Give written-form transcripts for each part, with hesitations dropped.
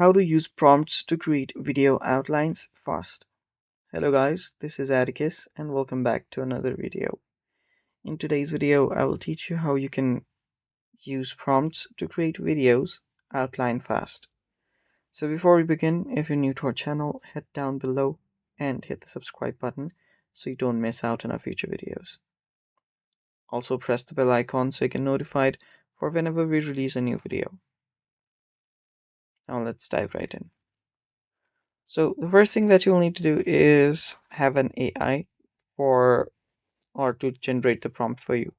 How to use prompts to create video outlines fast. Hello guys, this is Atticus and welcome back to another video. In today's video, I will teach you how you can use prompts to create videos outline fast. So before we begin, if you're new to our channel, head down below and hit the subscribe button so you don't miss out on our future videos. Also press the bell icon so you get notified for whenever we release a new video. Now let's dive right in. So the first thing that you'll need to do is have an AI for or to generate the prompt for you.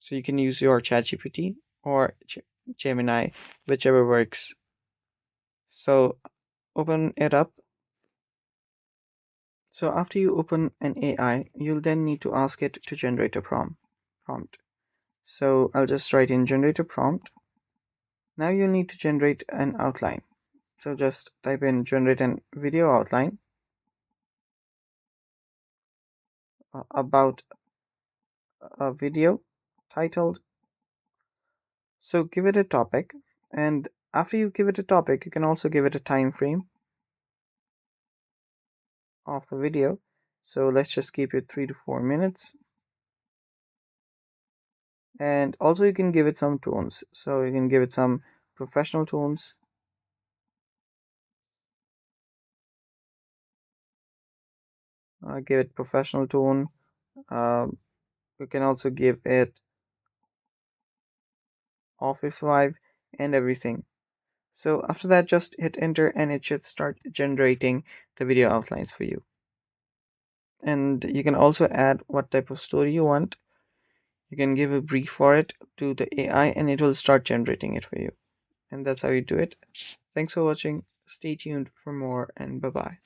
So you can use your ChatGPT or Gemini, whichever works. So open it up. So after you open an AI, you'll then need to ask it to generate a prompt. So I'll just write in generate a prompt. Now you'll need to generate an outline. So just type in generate an video outline about a video titled. So give it a topic, and after you give it a topic, you can also give it a time frame of the video. So let's just keep it 3 to 4 minutes. And also you can give it some tones. So you can give it some professional tones. Give it professional tone. You can also give it office vibe and everything. So after that, just hit enter and it should start generating the video outlines for you. And you can also add what type of story you want. You can give a brief for it to the AI and it will start generating it for you. And that's how you do it. Thanks for watching. Stay tuned for more and bye bye.